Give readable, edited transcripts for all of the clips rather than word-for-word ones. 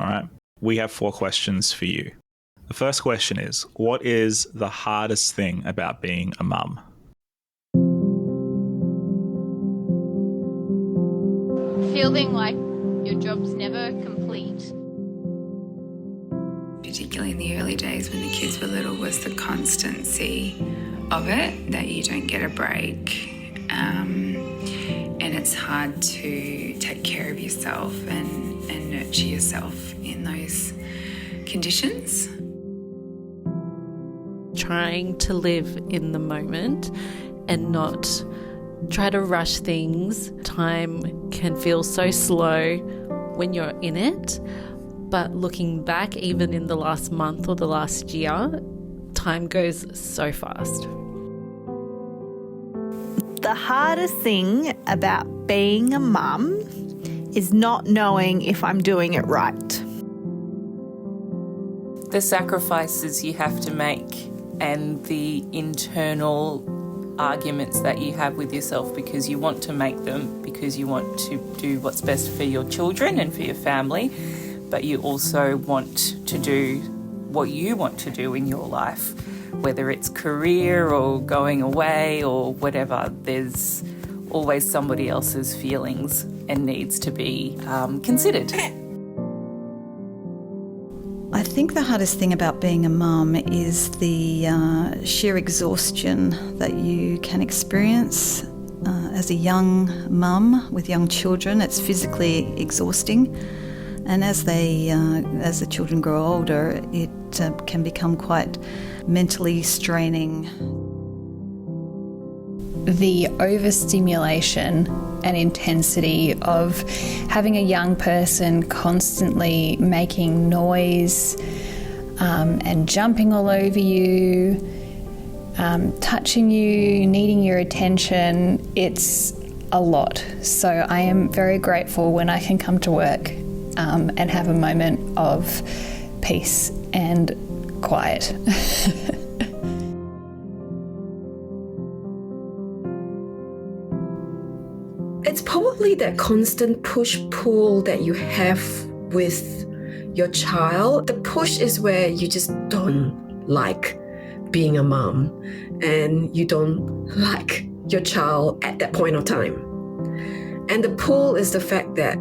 All right. We have 4 questions for you. The first question is, what is the hardest thing about being a mum? Feeling like your job's never complete. Particularly in the early days when the kids were little, was the constancy of it, that you don't get a break. And it's hard to take care of yourself and nurture yourself in those conditions. Trying to live in the moment and not try to rush things. Time can feel so slow when you're in it, but looking back, even in the last month or the last year, time goes so fast. The hardest thing about being a mum is not knowing if I'm doing it right. The sacrifices you have to make and the internal arguments that you have with yourself because you want to make them, because you want to do what's best for your children and for your family, but you also want to do what you want to do in your life, whether it's career or going away or whatever. There's always somebody else's feelings and needs to be considered. I think the hardest thing about being a mum is the sheer exhaustion that you can experience as a young mum with young children. It's physically exhausting, and as the children grow older, it can become quite mentally straining. The overstimulation and intensity of having a young person constantly making noise and jumping all over you, touching you, needing your attention, it's a lot. So I am very grateful when I can come to work and have a moment of peace and quiet. It's probably that constant push-pull that you have with your child. The push is where you just don't like being a mom and you don't like your child at that point of time. And the pull is the fact that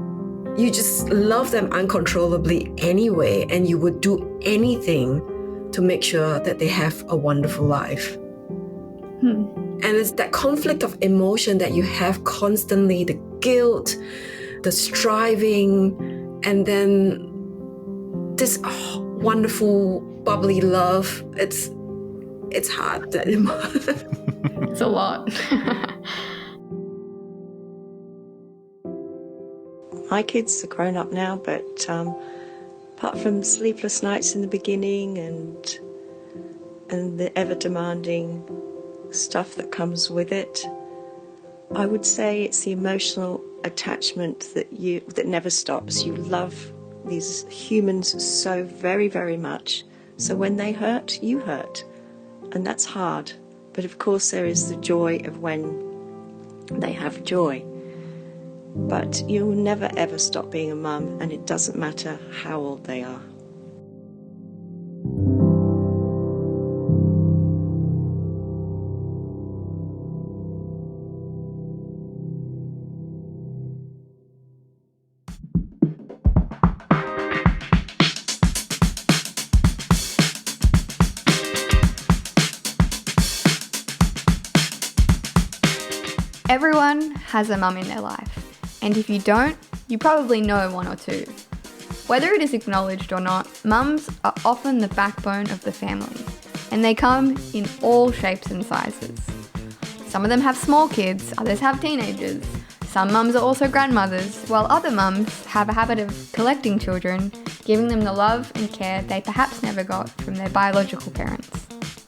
you just love them uncontrollably anyway, and you would do anything to make sure that they have a wonderful life. And it's that conflict of emotion that you have constantly, the guilt, the striving, and then this wonderful, bubbly love. It's hard. It's a lot. My kids are grown up now, but apart from sleepless nights in the beginning and the ever-demanding stuff that comes with it, I would say it's the emotional attachment that never stops. You love these humans so very, very much. So when they hurt, you hurt. And that's hard. But of course there is the joy of when they have joy. But you'll never ever stop being a mum, and it doesn't matter how old they are. Everyone has a mum in their life, and if you don't, you probably know one or two. Whether it is acknowledged or not, mums are often the backbone of the family, and they come in all shapes and sizes. Some of them have small kids, others have teenagers. Some mums are also grandmothers, while other mums have a habit of collecting children, giving them the love and care they perhaps never got from their biological parents.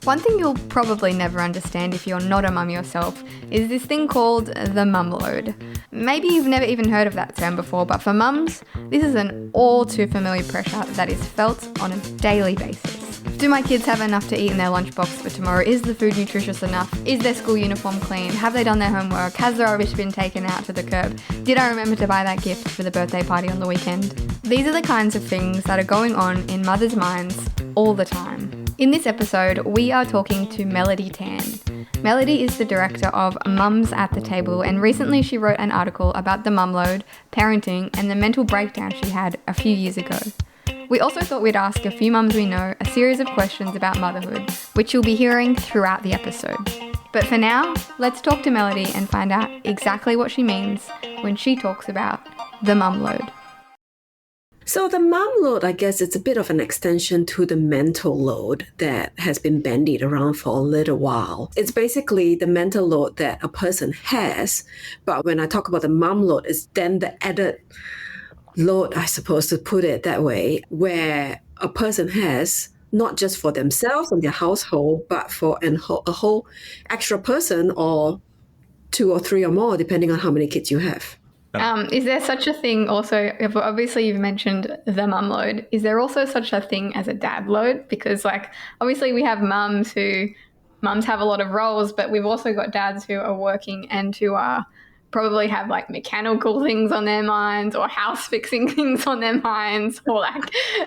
One thing you'll probably never understand if you're not a mum yourself is this thing called the mum load. Maybe you've never even heard of that term before, but for mums, this is an all too familiar pressure that is felt on a daily basis. Do my kids have enough to eat in their lunchbox for tomorrow? Is the food nutritious enough? Is their school uniform clean? Have they done their homework? Has the rubbish been taken out to the curb? Did I remember to buy that gift for the birthday party on the weekend? These are the kinds of things that are going on in mothers' minds all the time. In this episode, we are talking to Melody Tan. Melody is the director of Mums at the Table, and recently she wrote an article about the mum load, parenting, and the mental breakdown she had a few years ago. We also thought we'd ask a few mums we know a series of questions about motherhood, which you'll be hearing throughout the episode. But for now, let's talk to Melody and find out exactly what she means when she talks about the mum load. So the mum load, I guess it's a bit of an extension to the mental load that has been bandied around for a little while. It's basically the mental load that a person has, but when I talk about the mum load, it's then the added load, I suppose, to put it that way, where a person has not just for themselves and their household, but for a whole extra person or 2 or 3 or more, depending on how many kids you have. Is there such a thing also, obviously you've mentioned the mum load, is there also such a thing as a dad load? Because obviously we have mums have a lot of roles, but we've also got dads who are working and who are probably have mechanical things on their minds or house fixing things on their minds, or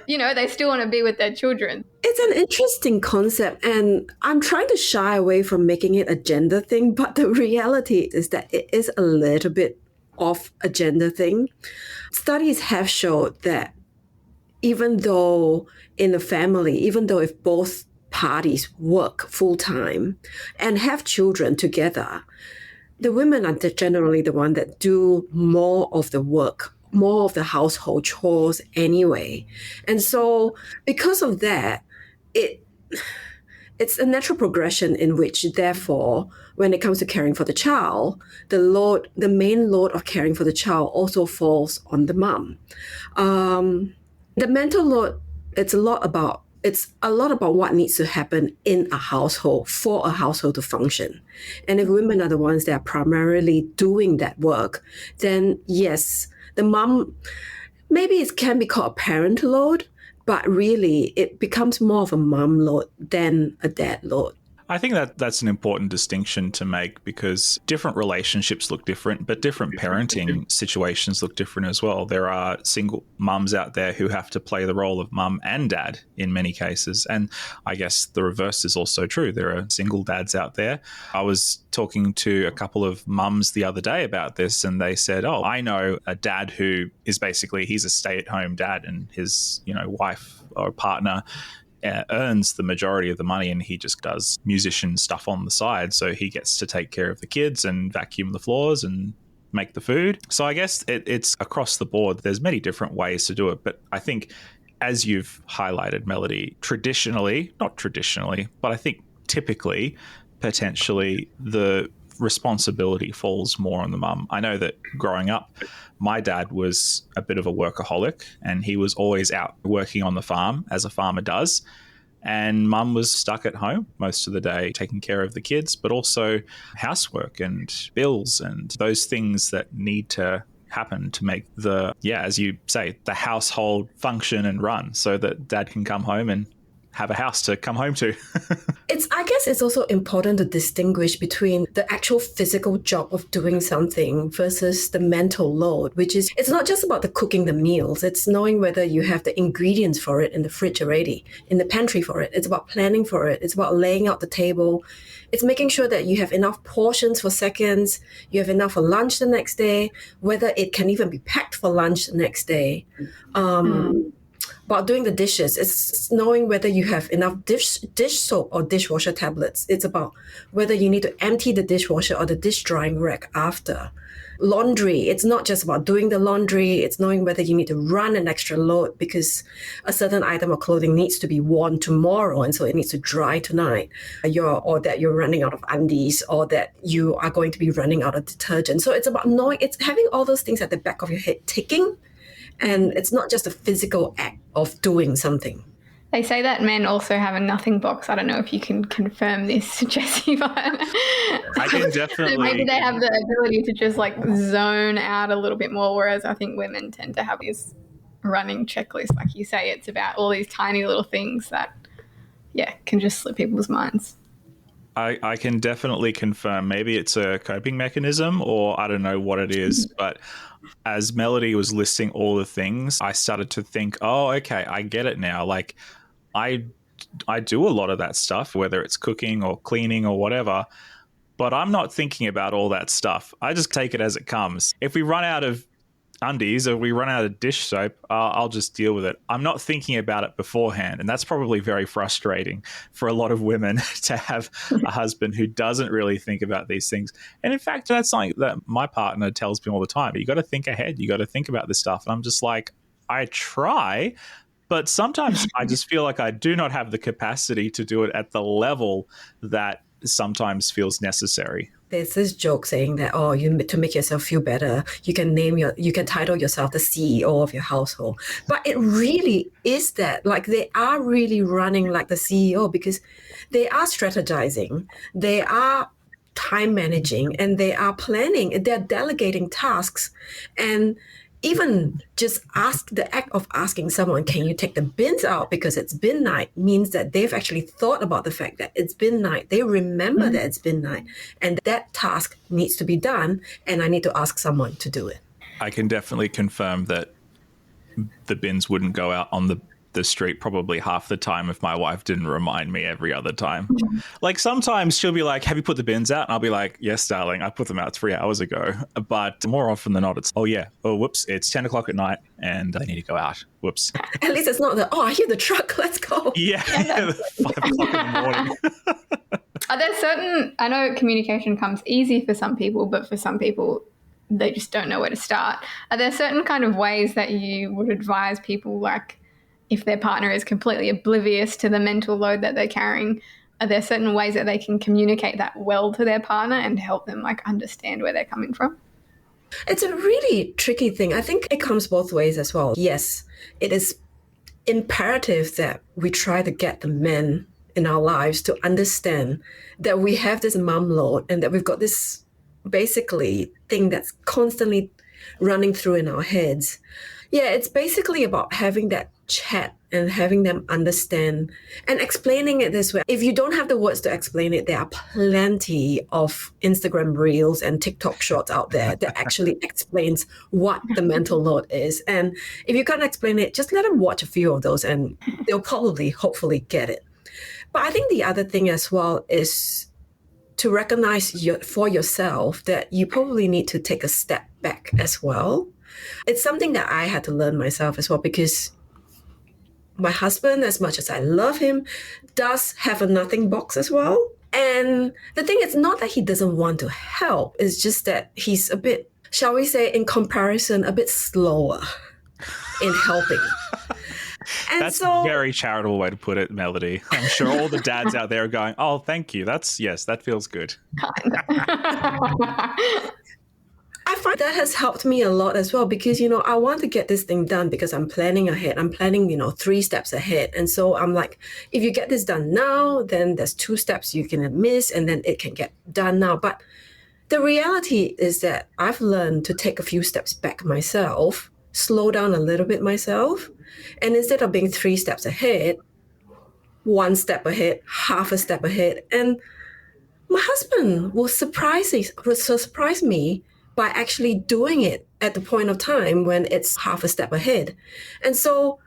they still want to be with their children. It's an interesting concept, and I'm trying to shy away from making it a gender thing, but the reality is that it is a little bit of a gender thing. Studies have showed that even though in a family, even though if both parties work full-time and have children together, the women are generally the one that do more of the work, more of the household chores anyway. And so because of that, it's a natural progression in which, therefore, when it comes to caring for the child, the main load of caring for the child also falls on the mum. The mental load, it's a lot about what needs to happen in a household for a household to function. And if women are the ones that are primarily doing that work, then yes, the mum, maybe it can be called a parent load, but really it becomes more of a mum load than a dad load. I think that's an important distinction to make, because different relationships look different, but different parenting situations look different as well. There are single mums out there who have to play the role of mum and dad in many cases. And I guess the reverse is also true. There are single dads out there. I was talking to a couple of mums the other day about this, and they said, I know a dad who is he's a stay-at-home dad, and his, wife or partner earns the majority of the money, and he just does musician stuff on the side. So he gets to take care of the kids and vacuum the floors and make the food. So I guess it's across the board. There's many different ways to do it. But I think, as you've highlighted, Melody, not traditionally, but I think typically, potentially, the responsibility falls more on the mum. I know that growing up, my dad was a bit of a workaholic, and he was always out working on the farm, as a farmer does. And mum was stuck at home most of the day, taking care of the kids, but also housework and bills and those things that need to happen to make as you say, the household function and run, so that dad can come home and have a house to come home to. I guess it's also important to distinguish between the actual physical job of doing something versus the mental load, which is, it's not just about the cooking the meals. It's knowing whether you have the ingredients for it in the fridge already, in the pantry for it. It's about planning for it. It's about laying out the table. It's making sure that you have enough portions for seconds, you have enough for lunch the next day, whether it can even be packed for lunch the next day. About doing the dishes, it's knowing whether you have enough dish soap or dishwasher tablets. It's about whether you need to empty the dishwasher or the dish drying rack after. Laundry, it's not just about doing the laundry, it's knowing whether you need to run an extra load because a certain item of clothing needs to be worn tomorrow, and so it needs to dry tonight, or that you're running out of undies, or that you are going to be running out of detergent. So it's about knowing, it's having all those things at the back of your head ticking. And it's not just a physical act of doing something. They say that men also have a nothing box. I don't know if you can confirm this, Jessie, but I can definitely. So maybe they have the ability to just zone out a little bit more, whereas I think women tend to have this running checklist. Like you say, it's about all these tiny little things that, can just slip people's minds. I can definitely confirm. Maybe it's a coping mechanism, or I don't know what it is, but as Melody was listing all the things, I started to think, oh, okay, I get it now. Like, I do a lot of that stuff, whether it's cooking or cleaning or whatever, but I'm not thinking about all that stuff. I just take it as it comes. If we run out of undies or we run out of dish soap, I'll just deal with it. I'm not thinking about it beforehand, and that's probably very frustrating for a lot of women to have a husband who doesn't really think about these things. And in fact, that's something that my partner tells me all the time. You got to think ahead. You got to think about this stuff. And I'm just like, I try, but sometimes I just feel like I do not have the capacity to do it at the level that sometimes feels necessary. There's this joke saying that, to make yourself feel better, you can title yourself the CEO of your household. But it really is that. Like, they are really running like the CEO because they are strategizing, they are time managing, and they are planning, they're delegating tasks. And even just the act of asking someone, can you take the bins out because it's bin night, means that they've actually thought about the fact that it's bin night. They remember that it's bin night, and that task needs to be done, and I need to ask someone to do it. I can definitely confirm that the bins wouldn't go out on the street probably half the time if my wife didn't remind me every other time. Like, sometimes she'll be like, have you put the bins out? And I'll be like, yes, darling, I put them out 3 hours ago. But more often than not, it's, whoops, it's 10 o'clock at night and they need to go out. Whoops. At least it's not I hear the truck, let's go. Yeah, 5 o'clock in the morning. Are there certain, I know communication comes easy for some people, but for some people, they just don't know where to start. Are there certain kind of ways that you would advise people, like, if their partner is completely oblivious to the mental load that they're carrying, are there certain ways that they can communicate that well to their partner and help them, like, understand where they're coming from? It's a really tricky thing. I think it comes both ways as well. Yes, it is imperative that we try to get the men in our lives to understand that we have this mom load and that we've got this basically thing that's constantly running through in our heads. Yeah, it's basically about having that chat and having them understand and explaining it this way. If you don't have the words to explain it, there are plenty of Instagram reels and TikTok shorts out there that actually explains what the mental load is. And if you can't explain it, just let them watch a few of those and they'll probably, hopefully get it. But I think the other thing as well is to recognize for yourself that you probably need to take a step back as well. It's something that I had to learn myself as well, because my husband, as much as I love him, does have a nothing box as well. And the thing is not that he doesn't want to help. It's just that he's a bit, shall we say, in comparison, a bit slower in helping. And that's a very charitable way to put it, Melody. I'm sure all the dads out there are going, oh, thank you. That feels good. I find that has helped me a lot as well because, I want to get this thing done because I'm planning ahead. I'm planning, 3 steps ahead. And so I'm like, if you get this done now, then there's 2 steps you can miss and then it can get done now. But the reality is that I've learned to take a few steps back myself, slow down a little bit myself. And instead of being 3 steps ahead, 1 step ahead, half a step ahead. And my husband will surprise me by actually doing it at the point of time when it's half a step ahead. And so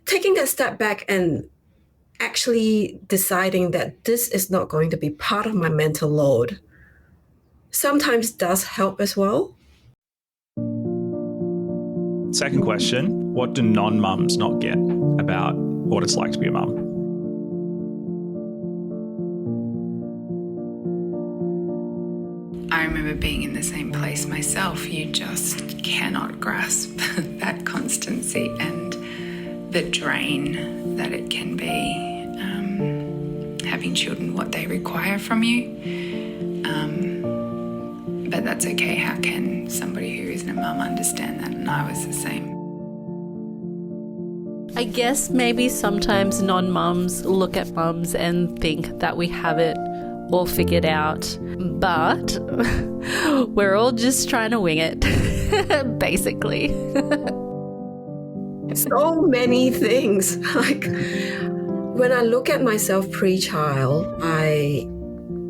taking that step back and actually deciding that this is not going to be part of my mental load sometimes does help as well. Second question, what do non-mums not get about what it's like to be a mum? I remember being in the same place myself. You just cannot grasp that constancy and the drain that it can be, having children, what they require from you. But that's okay. How can somebody who isn't a mum understand that? And I was the same. I guess maybe sometimes non-mums look at mums and think that we have it all figured out, but we're all just trying to wing it, basically. So many things. Like, when I look at myself pre-child, I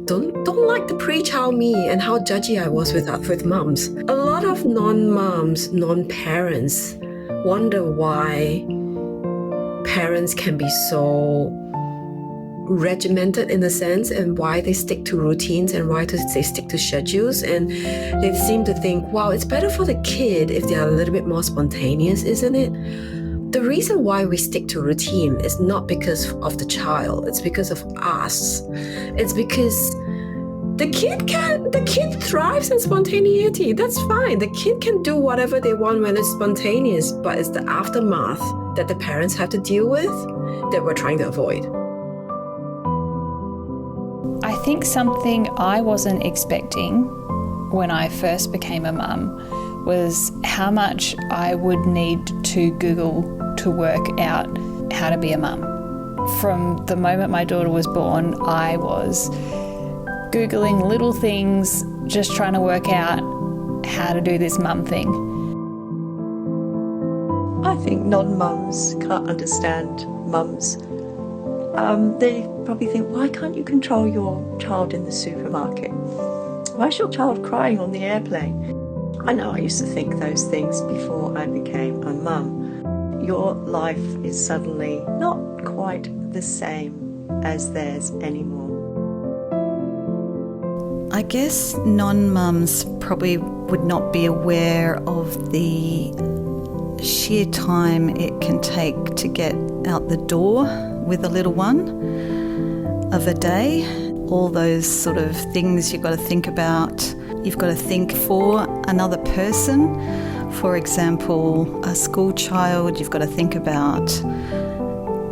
don't like the pre-child me and how judgy I was with moms. A lot of non-moms, non-parents wonder why parents can be so regimented in a sense, and why they stick to routines and why they stick to schedules, and they seem to think, wow, it's better for the kid if they're a little bit more spontaneous, isn't it? The reason why we stick to routine is not because of the child, it's because of us. It's because the kid thrives in spontaneity. That's fine. The kid can do whatever they want when it's spontaneous, but it's the aftermath that the parents have to deal with that we're trying to avoid. I think something I wasn't expecting when I first became a mum was how much I would need to Google to work out how to be a mum. From the moment my daughter was born, I was Googling little things, just trying to work out how to do this mum thing. I think non-mums can't understand mums. They probably think, why can't you control your child in the supermarket? Why is your child crying on the airplane? I know I used to think those things before I became a mum. Your life is suddenly not quite the same as theirs anymore. I guess non-mums probably would not be aware of the sheer time it can take to get out the door with a little one of a day. All those sort of things you've got to think about. You've got to think for another person. For example, a school child, you've got to think about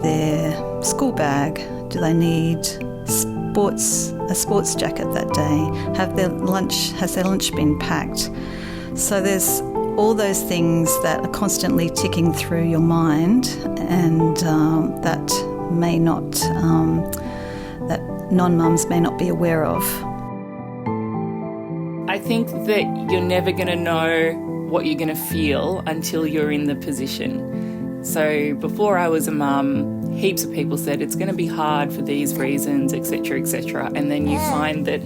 their school bag. Do they need a sports jacket that day? Has their lunch been packed? So there's all those things that are constantly ticking through your mind, and that non-mums may not be aware of. I think that you're never going to know what you're going to feel until you're in the position. So before I was a mum, heaps of people said it's going to be hard for these reasons, etc., etc. And then you find that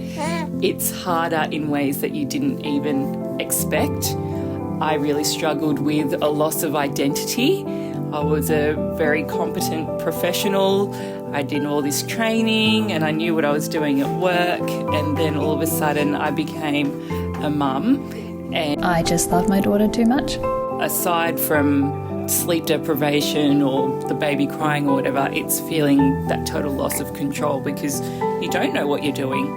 it's harder in ways that you didn't even expect. I really struggled with a loss of identity. I was a very competent professional. I did all this training and I knew what I was doing at work, and then all of a sudden I became a mum. And I just love my daughter too much. Aside from sleep deprivation or the baby crying or whatever, it's feeling that total loss of control because you don't know what you're doing.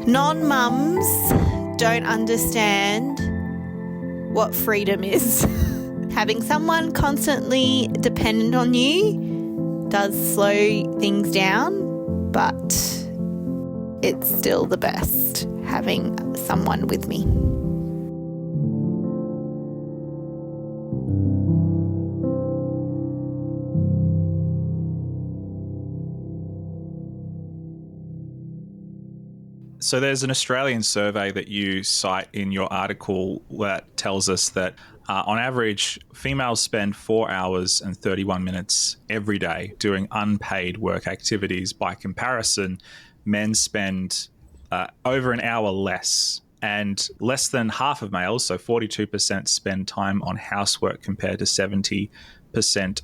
Non-mums don't understand what freedom is. Having someone constantly dependent on you does slow things down, but it's still the best having someone with me. So there's an Australian survey that you cite in your article that tells us that on average, females spend 4 hours and 31 minutes every day doing unpaid work activities. By comparison, men spend over an hour less, and less than half of males, so 42%, spend time on housework compared to 70%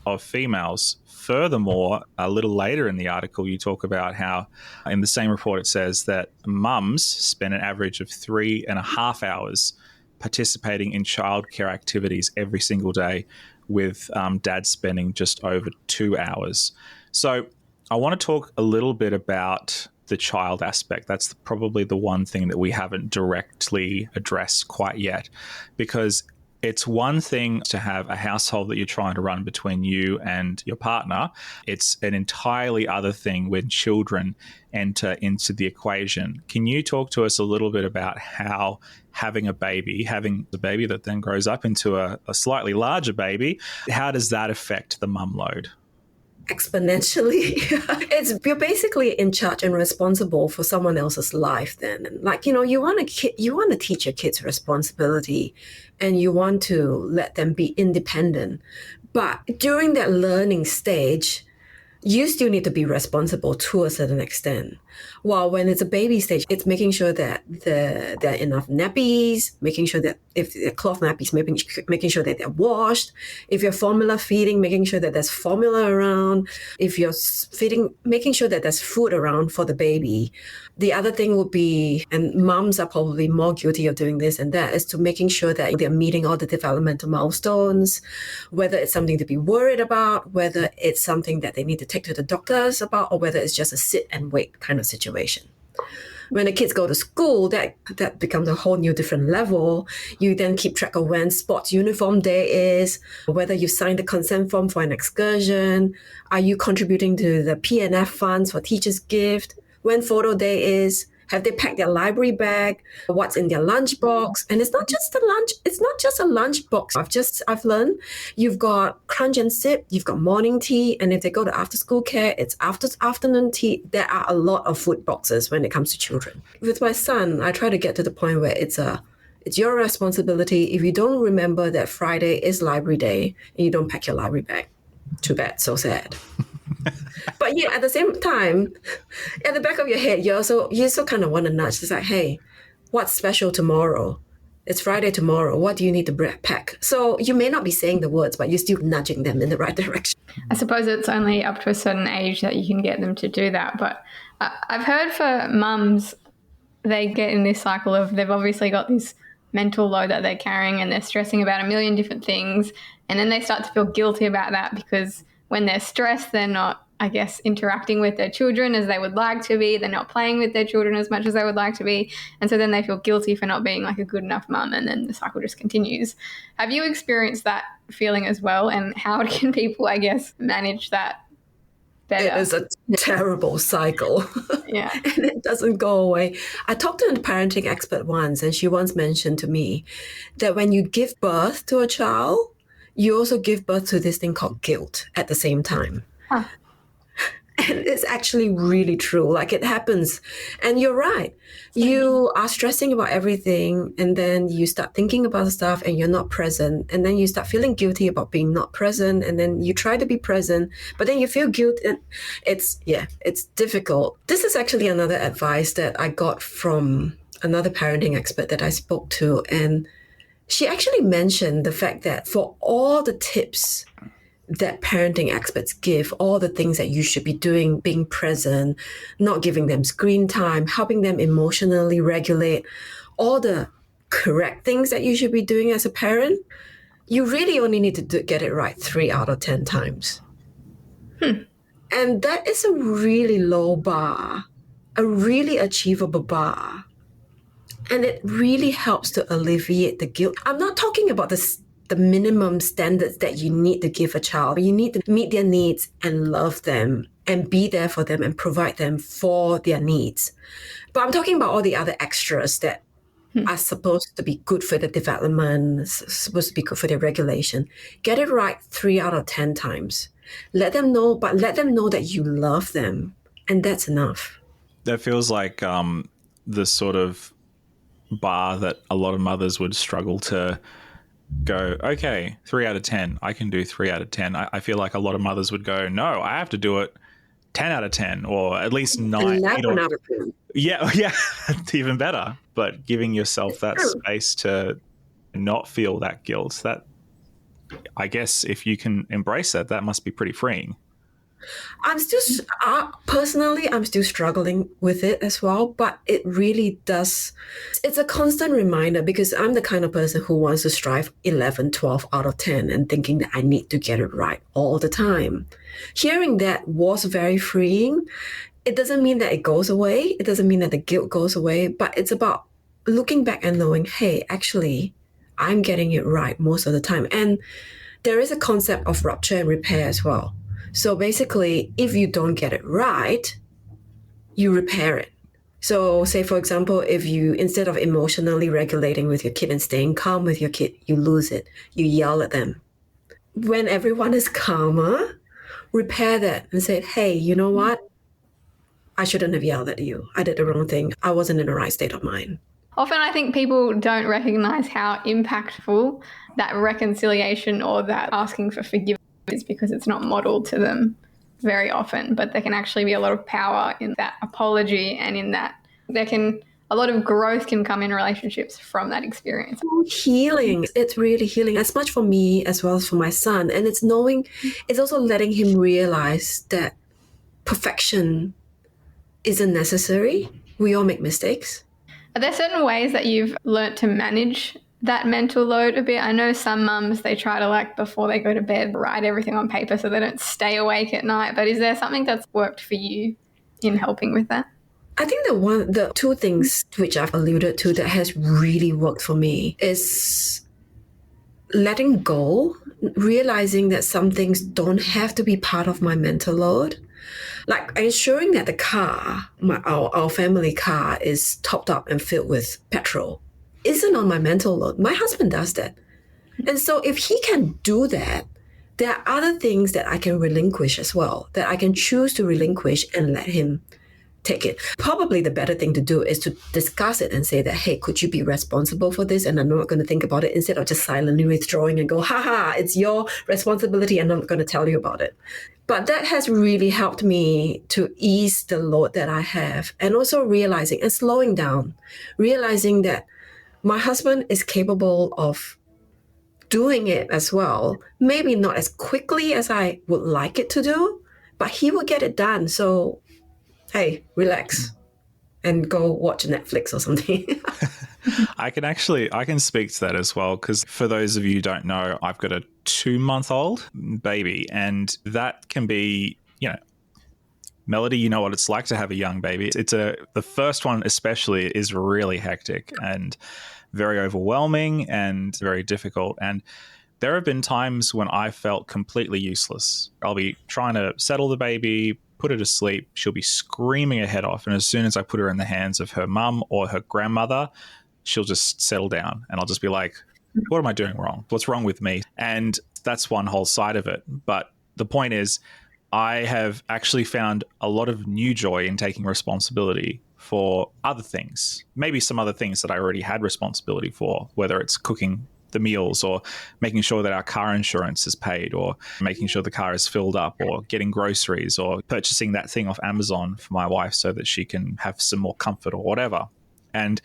of females. Furthermore, a little later in the article, you talk about how in the same report it says that mums spend an average of 3.5 hours participating in childcare activities every single day, with dad spending just over 2 hours. So I want to talk a little bit about the child aspect. That's probably the one thing that we haven't directly addressed quite yet, because it's one thing to have a household that you're trying to run between you and your partner. It's an entirely other thing when children enter into the equation. Can you talk to us a little bit about how having the baby that then grows up into a slightly larger baby, how does that affect the mum load? Exponentially. You're basically in charge and responsible for someone else's life then. Like, you want to teach your kids responsibility and you want to let them be independent. But during that learning stage, you still need to be responsible to a certain extent. While when it's a baby stage, it's making sure that there are enough nappies, making sure that if they're cloth nappies, making sure that they're washed. If you're formula feeding, making sure that there's formula around. If you're feeding, making sure that there's food around for the baby. The other thing would be, and moms are probably more guilty of doing this and that, is to making sure that they're meeting all the developmental milestones, whether it's something to be worried about, whether it's something that they need to take to the doctors about, or whether it's just a sit and wait kind of situation. When the kids go to school, that becomes a whole new different level. You then keep track of when sports uniform day is, whether you signed the consent form for an excursion, are you contributing to the P&F funds for teachers' gift, when photo day is, have they packed their library bag, what's in their lunchbox. And it's not just a lunchbox. I've learned you've got crunch and sip, you've got morning tea, and if they go to after school care, it's afternoon tea. There are a lot of food boxes when it comes to children. With my son, I try to get to the point where it's your responsibility. If you don't remember that Friday is library day and you don't pack your library bag, too bad, so sad. But yeah, at the same time, at the back of your head, you also kind of want to nudge. It's like, hey, what's special tomorrow? It's Friday tomorrow. What do you need to pack? So you may not be saying the words, but you're still nudging them in the right direction. I suppose it's only up to a certain age that you can get them to do that. But I've heard for mums, they get in this cycle of they've obviously got this mental load that they're carrying and they're stressing about a million different things. And then they start to feel guilty about that because when they're stressed, they're not, I guess, interacting with their children as they would like to be. They're not playing with their children as much as they would like to be. And so then they feel guilty for not being like a good enough mum, and then the cycle just continues. Have you experienced that feeling as well? And how can people, I guess, manage that better? It is a terrible cycle. Yeah. And it doesn't go away. I talked to a parenting expert once, and she once mentioned to me that when you give birth to a child, you also give birth to this thing called guilt at the same time. Huh. And it's actually really true. Like, it happens. And you're right. You are stressing about everything, and then you start thinking about stuff and you're not present. And then you start feeling guilty about being not present. And then you try to be present, but then you feel guilt. And it's difficult. This is actually another advice that I got from another parenting expert that I spoke to. And she actually mentioned the fact that for all the tips that parenting experts give, all the things that you should be doing, being present, not giving them screen time, helping them emotionally regulate, all the correct things that you should be doing as a parent, you really only need to get it right 3 out of 10 times. And that is a really low bar, a really achievable bar. And it really helps to alleviate the guilt. I'm not talking about the minimum standards that you need to give a child. You need to meet their needs and love them and be there for them and provide them for their needs. But I'm talking about all the other extras that are supposed to be good for their development, supposed to be good for their regulation. Get it right 3 out of 10 times. Let them know that you love them, and that's enough. That feels like the sort of bar that a lot of mothers would struggle to go, okay, 3 out of 10. I can do 3 out of 10. I feel like a lot of mothers would go, no, I have to do it 10 out of 10, or at least 9. 11 out of 10. Yeah, it's even better. But giving yourself that space to not feel that guilt, that, I guess if you can embrace that, that must be pretty freeing. I'm still struggling with it as well, but it really does. It's a constant reminder, because I'm the kind of person who wants to strive 11, 12 out of 10 and thinking that I need to get it right all the time. Hearing that was very freeing. It doesn't mean that it goes away. It doesn't mean that the guilt goes away, but it's about looking back and knowing, hey, actually, I'm getting it right most of the time. And there is a concept of rupture and repair as well. So basically, if you don't get it right, you repair it. So say, for example, if you, instead of emotionally regulating with your kid and staying calm with your kid, you lose it. You yell at them. When everyone is calmer, repair that and say, hey, you know what? I shouldn't have yelled at you. I did the wrong thing. I wasn't in the right state of mind. Often I think people don't recognize how impactful that reconciliation or that asking for forgiveness is, because it's not modeled to them very often, but there can actually be a lot of power in that apology, and in that a lot of growth can come in relationships from that experience. Healing. It's really healing, as much for me as well as for my son. And it's also letting him realize that perfection isn't necessary. We all make mistakes. Are there certain ways that you've learnt to manage that mental load a bit? I know some mums, they try to, before they go to bed, write everything on paper so they don't stay awake at night. But is there something that's worked for you in helping with that? I think the two things which I've alluded to that has really worked for me is letting go, realizing that some things don't have to be part of my mental load. Like ensuring that the car, our family car, is topped up and filled with petrol isn't on my mental load. My husband does that. And so if he can do that, there are other things that I can relinquish as well, that I can choose to relinquish and let him take it. Probably the better thing to do is to discuss it and say that, hey, could you be responsible for this? And I'm not going to think about it, instead of just silently withdrawing and go, it's your responsibility and I'm not going to tell you about it. But that has really helped me to ease the load that I have, and also realizing and slowing down, realizing that my husband is capable of doing it as well. Maybe not as quickly as I would like it to do, but he will get it done. So hey, relax and go watch Netflix or something. I can speak to that as well, because for those of you who don't know, I've got a 2-month-old baby, and that can be, Melody, you know what it's like to have a young baby. The first one especially is really hectic and very overwhelming and very difficult. And there have been times when I felt completely useless. I'll be trying to settle the baby, put her to sleep. She'll be screaming her head off. And as soon as I put her in the hands of her mum or her grandmother, she'll just settle down. And I'll just be like, what am I doing wrong? What's wrong with me? And that's one whole side of it. But the point is, I have actually found a lot of new joy in taking responsibility for other things, maybe some other things that I already had responsibility for, whether it's cooking the meals or making sure that our car insurance is paid or making sure the car is filled up or getting groceries or purchasing that thing off Amazon for my wife so that she can have some more comfort or whatever. And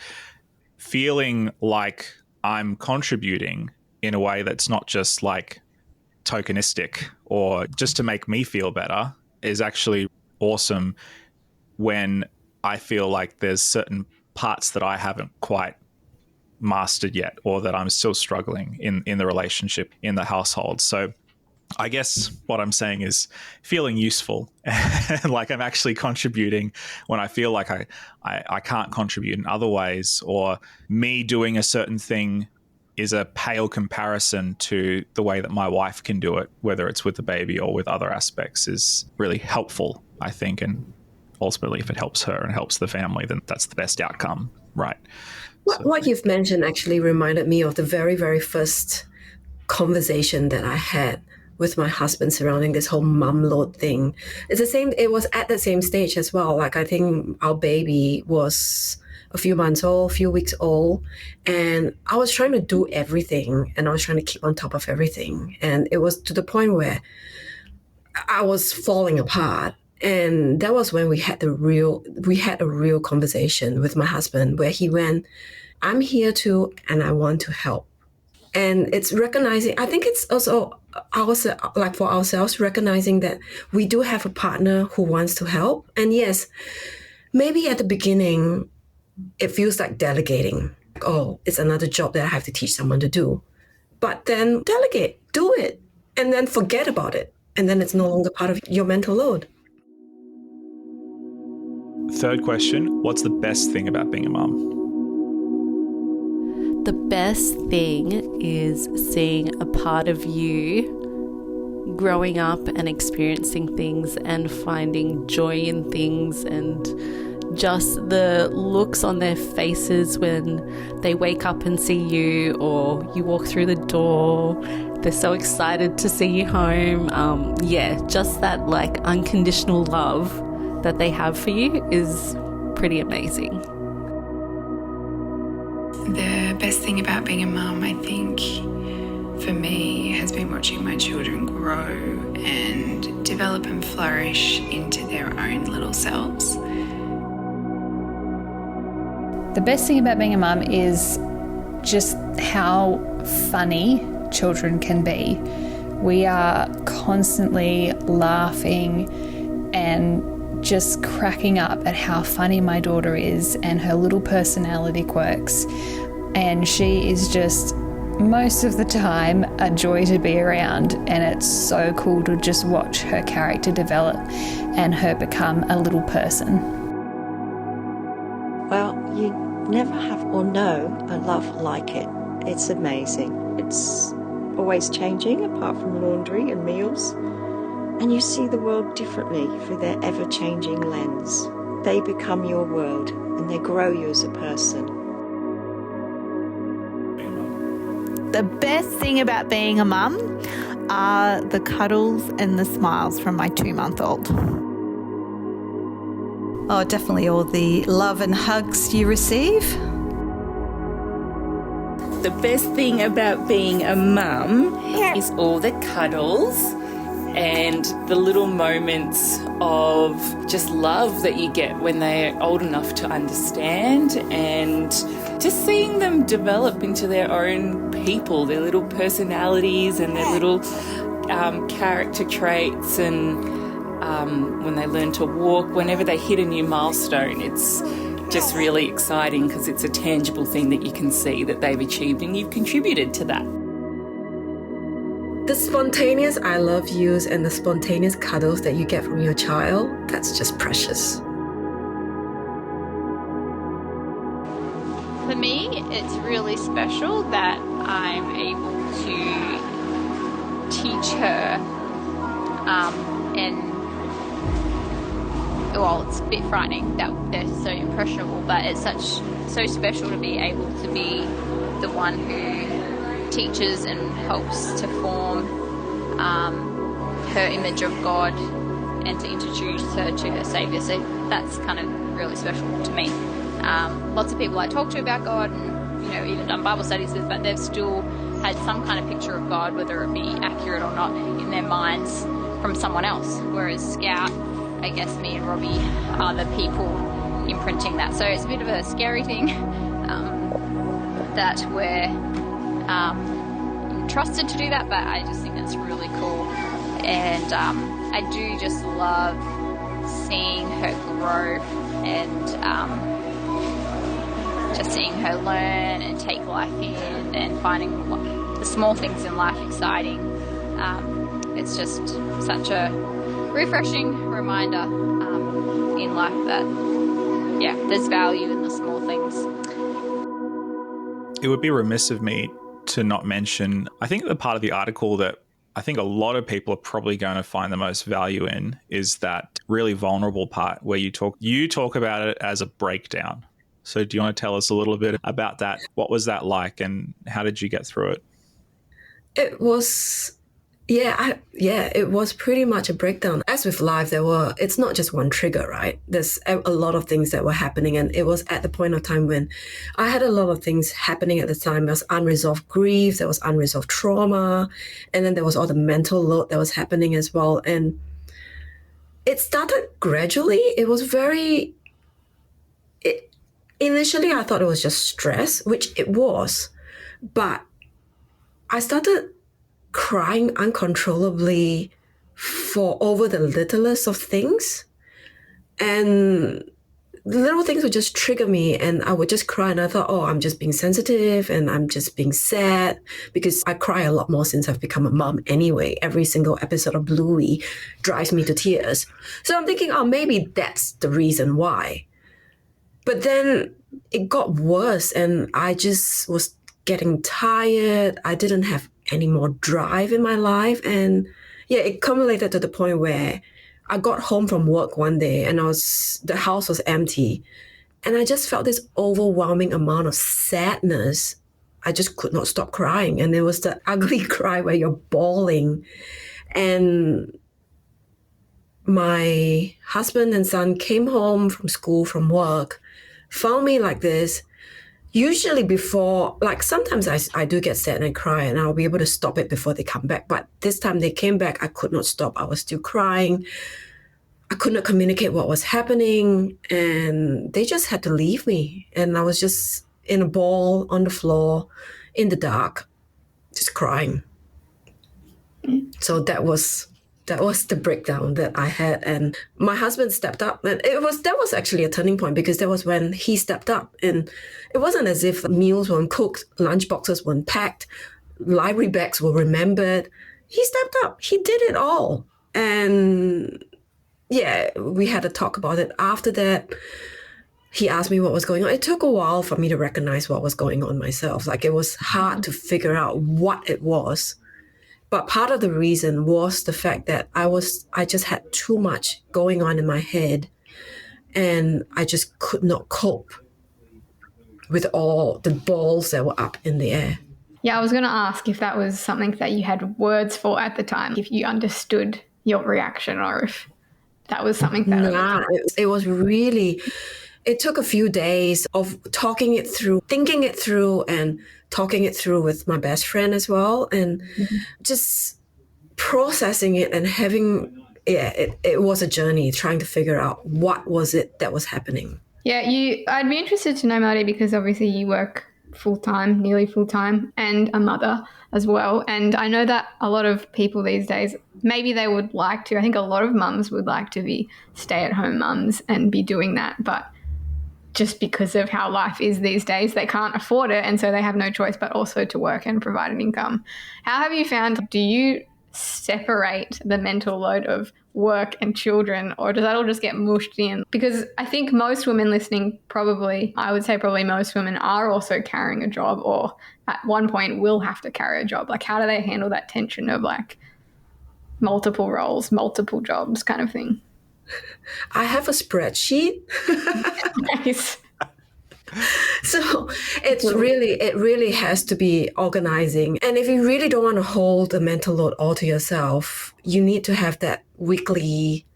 feeling like I'm contributing in a way that's not just like tokenistic or just to make me feel better is actually awesome when I feel like there's certain parts that I haven't quite mastered yet, or that I'm still struggling in the relationship, in the household. So I guess what I'm saying is feeling useful, like I'm actually contributing when I feel like I can't contribute in other ways, or me doing a certain thing is a pale comparison to the way that my wife can do it, whether it's with the baby or with other aspects, is really helpful, I think. And ultimately, if it helps her and helps the family, then that's the best outcome, right? What you've mentioned actually reminded me of the very, very first conversation that I had with my husband surrounding this whole mum load thing. It was at the same stage as well. Like, I think our baby was a few months old, a few weeks old, and I was trying to do everything and I was trying to keep on top of everything. And it was to the point where I was falling apart. And that was when we had a real conversation with my husband, where he went, I'm here too, and I want to help. And it's recognizing, I think it's also like for ourselves, recognizing that we do have a partner who wants to help. And yes, maybe at the beginning, it feels like delegating. Oh, it's another job that I have to teach someone to do. But then delegate, do it, and then forget about it. And then it's no longer part of your mental load. Third question, what's the best thing about being a mum? The best thing is seeing a part of you growing up and experiencing things and finding joy in things, and just the looks on their faces when they wake up and see you, or you walk through the door, they're so excited to see you home. Just that like unconditional love that they have for you is pretty amazing. The best thing about being a mum, I think, for me, has been watching my children grow and develop and flourish into their own little selves. The best thing about being a mum is just how funny children can be. We are constantly laughing and just cracking up at how funny my daughter is and her little personality quirks. And she is just, most of the time, a joy to be around. And it's so cool to just watch her character develop and her become a little person. Well, you never have or know a love like it. It's amazing. It's always changing, apart from laundry and meals. And you see the world differently through their ever-changing lens. They become your world and they grow you as a person. The best thing about being a mum are the cuddles and the smiles from my 2-month-old. Oh, definitely all the love and hugs you receive. The best thing about being a mum is all the cuddles and the little moments of just love that you get when they're old enough to understand, and just seeing them develop into their own people, their little personalities and their little character traits, and when they learn to walk, whenever they hit a new milestone, it's just really exciting because it's a tangible thing that you can see that they've achieved and you've contributed to that. The spontaneous I love yous and the spontaneous cuddles that you get from your child, that's just precious. For me, it's really special that I'm able to teach her and well, it's a bit frightening that they're so impressionable, but it's so special to be able to be the one who teaches and helps to form her image of God and to introduce her to her Saviour. So that's kind of really special to me. Lots of people I talk to about God and, even done Bible studies with, but they've still had some kind of picture of God, whether it be accurate or not, in their minds from someone else. Whereas Scout, I guess me and Robbie are the people imprinting that. So it's a bit of a scary thing that we're entrusted to do that, but I just think that's really cool. And I do just love seeing her grow and just seeing her learn and take life in and finding the small things in life exciting. It's just such a refreshing reminder in life that, there's value in the small things. It would be remiss of me to not mention, I think the part of the article that I think a lot of people are probably going to find the most value in is that really vulnerable part where you talk about it as a breakdown. So do you want to tell us a little bit about that? What was that like and how did you get through it? It was, it was pretty much a breakdown. As with life, it's not just one trigger, right? There's a lot of things that were happening, and it was at the point of time when I had a lot of things happening at the time. There was unresolved grief, there was unresolved trauma, and then there was all the mental load that was happening as well. And it started gradually. It was initially I thought it was just stress, which it was, but I started crying uncontrollably over the littlest of things, and the little things would just trigger me and I would just cry, and I thought, I'm just being sensitive and I'm just being sad, because I cry a lot more since I've become a mom anyway. Every single episode of Bluey drives me to tears. So I'm thinking, maybe that's the reason why. But then it got worse and I just was getting tired. I didn't have any more drive in my life. And it culminated to the point where I got home from work one day and the house was empty. And I just felt this overwhelming amount of sadness. I just could not stop crying. And it was the ugly cry where you're bawling. And my husband and son came home from school, from work, found me like this, usually before, like sometimes I do get sad and I cry and I'll be able to stop it before they come back. But this time they came back, I could not stop. I was still crying. I could not communicate what was happening, and they just had to leave me. And I was just in a ball on the floor in the dark, just crying. So that was the breakdown that I had. And my husband stepped up, and that was actually a turning point, because that was when he stepped up. And it wasn't as if meals weren't cooked, lunch boxes weren't packed, library bags were remembered. He stepped up. He did it all. And yeah, we had a talk about it. After that, he asked me what was going on. It took a while for me to recognize what was going on myself. Like, it was hard to figure out what it was. But part of the reason was the fact that I just had too much going on in my head, and I just could not cope with all the balls that were up in the air. Yeah, I was going to ask if that was something that you had words for at the time, if you understood your reaction, or if that was something that... It was really... It took a few days of talking it through, thinking it through, and talking it through with my best friend as well, and just processing it and having... it was a journey trying to figure out what was it that was happening. Yeah, I'd be interested to know, Melody, because obviously you work full-time, nearly full-time, and a mother as well. And I know that a lot of people these days, maybe they would like to, I think a lot of mums would like to be stay-at-home mums and be doing that, but just because of how life is these days, they can't afford it, and so they have no choice but also to work and provide an income. How have you found, do you separate the mental load of work and children, or does that all just get mushed in? Because I think most women listening probably most women are also carrying a job, or at one point will have to carry a job. Like, how do they handle that tension of like multiple roles, multiple jobs kind of thing? I have a spreadsheet. Nice. So it really has to be organizing. And if you really don't want to hold the mental load all to yourself, you need to have that weekly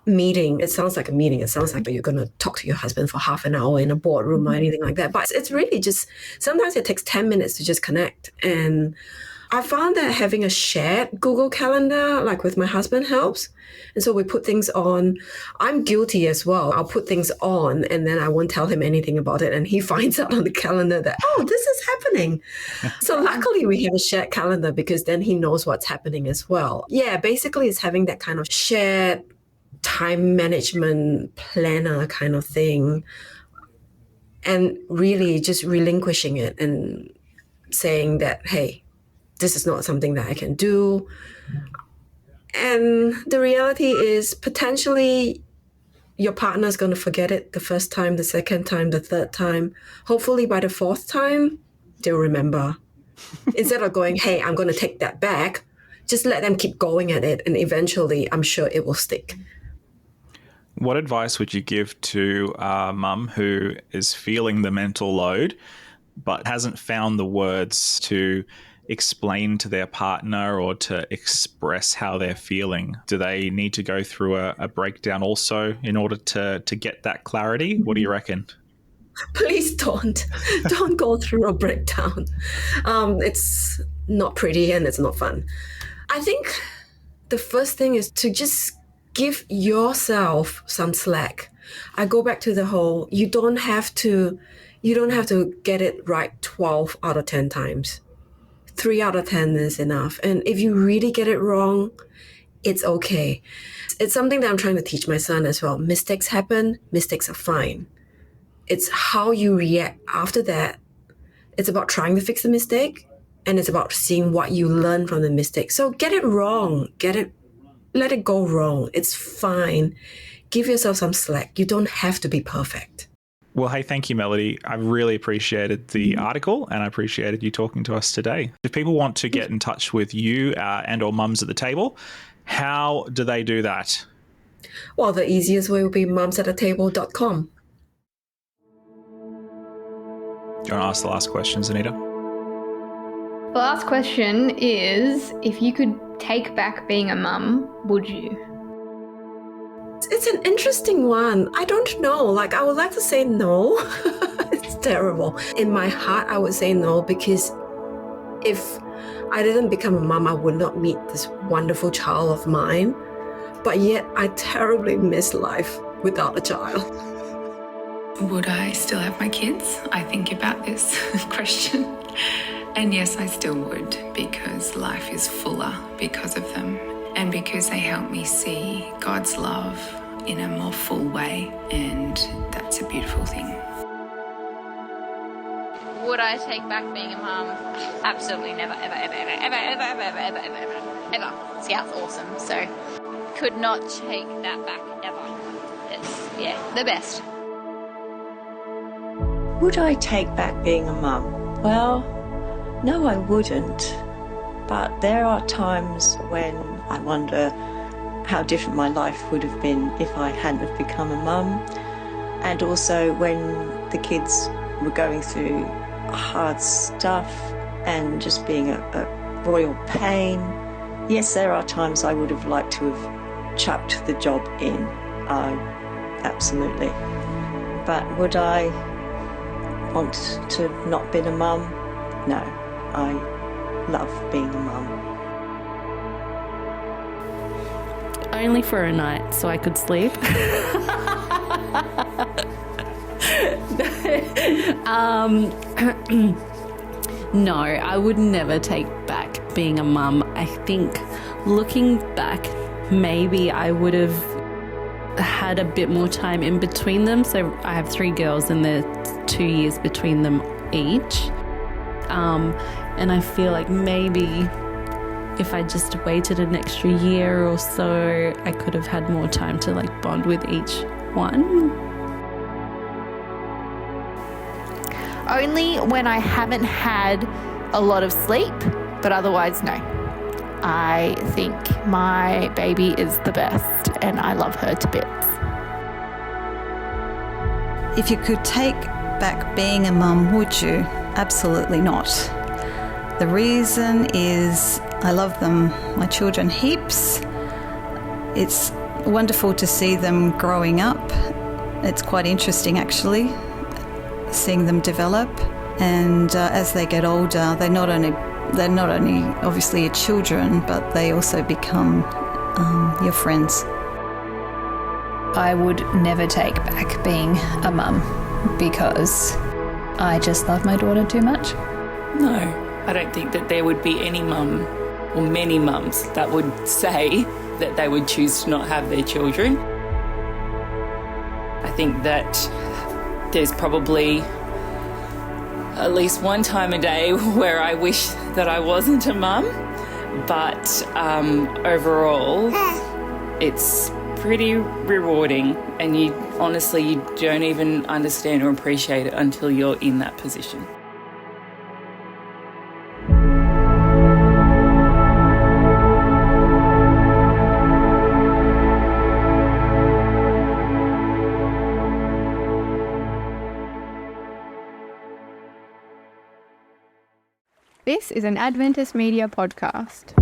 meeting. It sounds like a meeting. It sounds like you're going to talk to your husband for half an hour in a boardroom or anything like that. But it's really just, sometimes it takes 10 minutes to just connect. And I found that having a shared Google Calendar, like with my husband, helps. And so we put things on. I'm guilty as well. I'll put things on and then I won't tell him anything about it. And he finds out on the calendar that, oh, this is happening. So luckily we have a shared calendar, because then he knows what's happening as well. Yeah, basically it's having that kind of shared time management planner kind of thing, and really just relinquishing it and saying that, hey, this is not something that I can do. And the reality is potentially your partner is going to forget it the first time, the second time, the third time. Hopefully by the fourth time, they'll remember. Instead of going, hey, I'm going to take that back, just let them keep going at it. And eventually, I'm sure it will stick. What advice would you give to a mum who is feeling the mental load but hasn't found the words to explain to their partner or to express how they're feeling? Do they need to go through a breakdown also in order to get that clarity? What do you reckon? Please don't go through a breakdown. It's not pretty and it's not fun. I think the first thing is to just give yourself some slack. I go back to the whole, you don't have to get it right 12 out of 10 times. 3 out of 10 is enough. And if you really get it wrong, it's okay. It's something that I'm trying to teach my son as well. Mistakes happen. Mistakes are fine. It's how you react after that. It's about trying to fix the mistake, and it's about seeing what you learn from the mistake. So get it wrong. Let it go wrong. It's fine. Give yourself some slack. You don't have to be perfect. Well, hey, thank you, Melody. I really appreciated the article, and I appreciated you talking to us today. If people want to get in touch with you and or Mums at the Table, how do they do that? Well, the easiest way would be mumsatathetable.com. Do you want to ask the last questions, Anita? The last question is, if you could take back being a mum, would you? It's an interesting one. I don't know. Like, I would like to say no. terrible. In my heart, I would say no, because if I didn't become a mom, I would not meet this wonderful child of mine. But yet, I terribly miss life without a child. Would I still have my kids? I think about this question. And yes, I still would, because life is fuller because of them and because they help me see God's love in a more full way, and that's a beautiful thing. Would I take back being a mum? Absolutely never, ever, ever, ever, ever, ever, ever, ever, ever, ever, ever, ever. Scout's awesome, so could not take that back ever. It's, the best. Would I take back being a mum? Well, no, I wouldn't. But there are times when I wonder how different my life would have been if I hadn't have become a mum. And also when the kids were going through hard stuff and just being a royal pain. Yes, there are times I would have liked to have chucked the job in. Absolutely. But would I want to have not been a mum? No, I love being a mum. Only for a night so I could sleep. No, I would never take back being a mum. I think looking back, maybe I would have had a bit more time in between them. So I have 3 girls and there's 2 years between them each. And I feel like maybe if I just waited an extra year or so, I could have had more time to bond with each one. Only when I haven't had a lot of sleep, but otherwise, no. I think my baby is the best and I love her to bits. If you could take back being a mum, would you? Absolutely not. The reason is I love them, my children, heaps. It's wonderful to see them growing up. It's quite interesting, actually, seeing them develop. And as they get older, they're not only obviously your children, but they also become your friends. I would never take back being a mum because I just love my daughter too much. No, I don't think that there would be any mum or many mums that would say that they would choose to not have their children. I think that there's probably at least one time a day where I wish that I wasn't a mum, but overall it's pretty rewarding, and you don't even understand or appreciate it until you're in that position. This is an Adventist Media podcast.